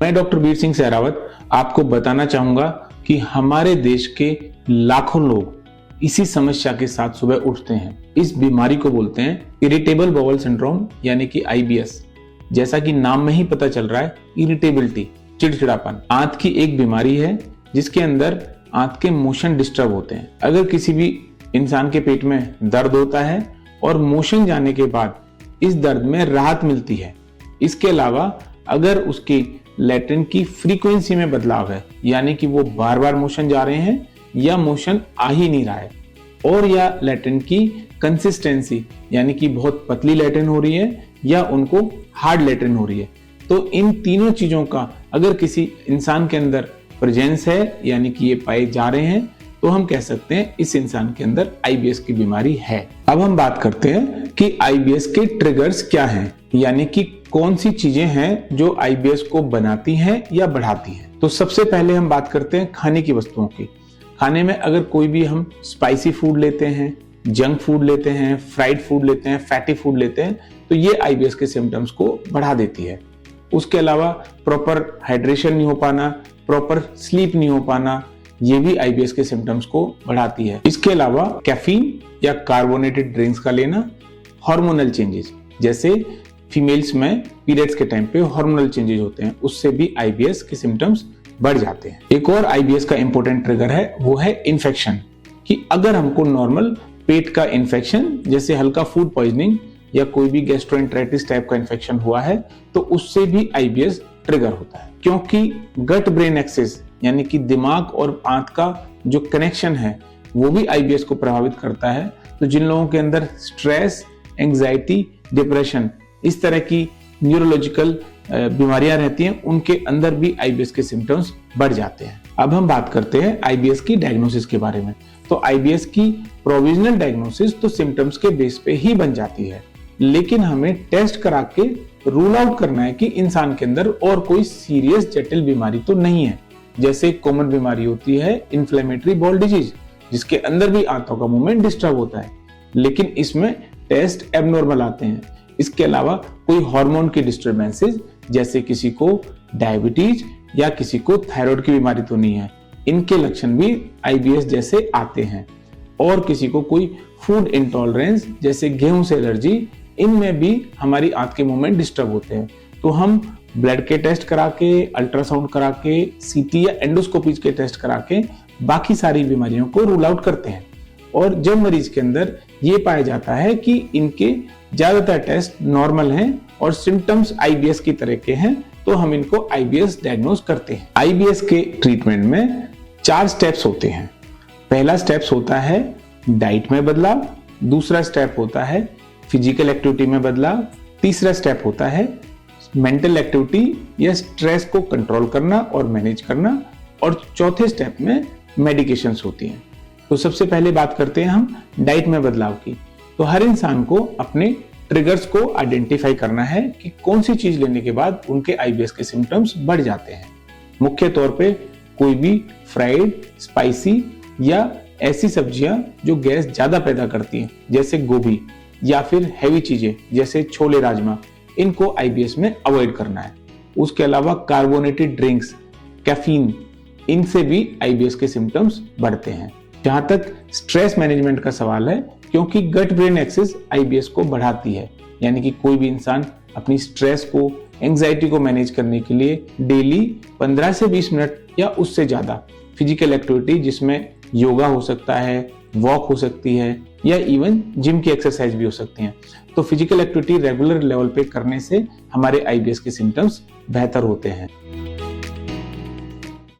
मैं डॉक्टर वीर सिंह सहरावत आपको बताना चाहूंगा कि हमारे देश के लाखों लोग इसी समस्या के साथ सुबह उठते हैं। इस बीमारी को बोलते हैं इरिटेबल बाउल सिंड्रोम यानी कि IBS। जैसा कि नाम में ही पता चल रहा है, इरिटेबिलिटी, चिड़चिड़ापन आंत की एक बीमारी है जिसके अंदर आंत के मोशन डिस्टर्ब होते हैं। अगर किसी भी इंसान के पेट में दर्द होता है और मोशन जाने के बाद इस दर्द में राहत मिलती है। इसके अलावा अगर उसकी लैट्रिन की फ्रीक्वेंसी में बदलाव है, यानी कि वो बार बार मोशन जा रहे हैं या मोशन आ ही नहीं रहा है, और या लैट्रिन की कंसिस्टेंसी यानी कि बहुत पतली लैट्रिन हो रही है या उनको हार्ड लैट्रिन हो रही है, तो इन तीनों चीजों का अगर किसी इंसान के अंदर प्रेजेंस है यानी कि ये पाए जा रहे हैं, तो हम कह सकते हैं इस इंसान के अंदर IBS की बीमारी है। अब हम बात करते हैं कि IBS के ट्रिगर्स क्या हैं, यानी कि कौन सी चीजें हैं जो IBS को बनाती हैं या बढ़ाती हैं। तो सबसे पहले हम बात करते हैं खाने की वस्तुओं की। खाने में अगर कोई भी हम स्पाइसी फूड लेते हैं, जंक फूड लेते हैं, फ्राइड फूड लेते हैं, फैटी फूड लेते हैं, तो ये IBS के सिम्टम्स को बढ़ा देती है। उसके अलावा प्रॉपर हाइड्रेशन नहीं हो पाना, प्रॉपर स्लीप नहीं हो पाना, ये भी IBS के सिम्टम्स को बढ़ाती है। इसके अलावा कैफीन या कार्बोनेटेड ड्रिंक्स का लेना, हार्मोनल चेंजेस, जैसे फीमेल्स में पीरियड्स के टाइम पे हार्मोनल चेंजेस होते हैं, उससे भी IBS के सिम्टम्स बढ़ जाते हैं। एक और IBS का इंपॉर्टेंट ट्रिगर है, वो है इन्फेक्शन, कि अगर हमको नॉर्मल पेट का इन्फेक्शन जैसे हल्का फूड पॉइजनिंग या कोई भी गैस्ट्रोएंटेराइटिस टाइप का इन्फेक्शन हुआ है, तो उससे भी IBS ट्रिगर होता है। क्योंकि गट ब्रेन एक्सिस यानी कि दिमाग और आंत का जो कनेक्शन है वो भी IBS को प्रभावित करता है। तो जिन लोगों के अंदर स्ट्रेस, एंजाइटी, डिप्रेशन, इस तरह की न्यूरोलॉजिकल बीमारियां रहती हैं, उनके अंदर भी IBS के सिम्टम्स बढ़ जाते हैं। अब हम बात करते हैं IBS की डायग्नोसिस के बारे में। तो IBS की प्रोविजनल डायग्नोसिस तो सिम्टम्स के बेस पे ही बन जाती है, लेकिन हमें टेस्ट करा के रूल आउट करना है कि इंसान के अंदर और कोई सीरियस जटिल बीमारी तो नहीं है। जैसे कॉमन बीमारी होती है इन्फ्लेमेटरी बाउल डिजीज, जिसके अंदर भी आंतों का मूवमेंट डिस्टर्ब होता है, लेकिन इसमें टेस्ट एबनॉर्मल आते हैं। इसके अलावा कोई हार्मोन की डिस्टर्बेंसेस, जैसे किसी को डायबिटीज या किसी को थायराइड की बीमारी तो नहीं है, इनके लक्षण भी IBS जैसे आते हैं। और किसी को कोई फूड इंटॉलरेंस जैसे गेहूं से एलर्जी, इनमें भी हमारी आंत के मूवमेंट डिस्टर्ब होते हैं। तो हम ब्लड के टेस्ट करा के, अल्ट्रासाउंड करा के, CT या एंडोस्कोपी के टेस्ट करा के बाकी सारी बीमारियों को रूल आउट करते हैं। और जब मरीज के अंदर ये पाया जाता है कि इनके ज्यादातर टेस्ट नॉर्मल हैं और सिम्टम्स IBS की तरह के हैं, तो हम इनको IBS डायग्नोज करते हैं। IBS के ट्रीटमेंट में 4 स्टेप्स होते हैं। पहला स्टेप्स होता है डाइट में बदलाव, दूसरा स्टेप होता है फिजिकल एक्टिविटी में बदलाव, तीसरा स्टेप होता है मेंटल एक्टिविटी या स्ट्रेस को कंट्रोल करना और मैनेज करना, और चौथे स्टेप में मेडिकेशंस होती हैं। तो सबसे पहले बात करते हैं हम डाइट में बदलाव की। तो हर इंसान को अपने ट्रिगर्स को आइडेंटिफाई करना है कि कौन सी चीज लेने के बाद उनके IBS के सिम्टम्स बढ़ जाते हैं। मुख्य तौर पे कोई भी फ्राइड, स्पाइसी या ऐसी सब्जियां जो गैस ज्यादा पैदा करती हैं, जैसे गोभी, या फिर हैवी चीजें जैसे छोले राजमा, इनको IBS में अवॉइड करना है। उसके अलावा कार्बोनेटेड ड्रिंक्स, कैफीन, इनसे भी IBS के सिम्टम्स बढ़ते हैं। जहां तक स्ट्रेस मैनेजमेंट का सवाल है, क्योंकि गट ब्रेन एक्सिस IBS को बढ़ाती है, यानी कि कोई भी इंसान अपनी स्ट्रेस को, एंजाइटी को मैनेज करने के लिए डेली 15 से 20 मिनट या उससे ज्यादा फिजिकल एक्टिविटी, जिसमें योगा हो सकता है, वॉक हो सकती है, या इवन जिम की एक्सरसाइज भी हो सकती हैं। तो फिजिकल एक्टिविटी रेगुलर लेवल पे करने से हमारे IBS के सिम्टम्स बेहतर होते हैं।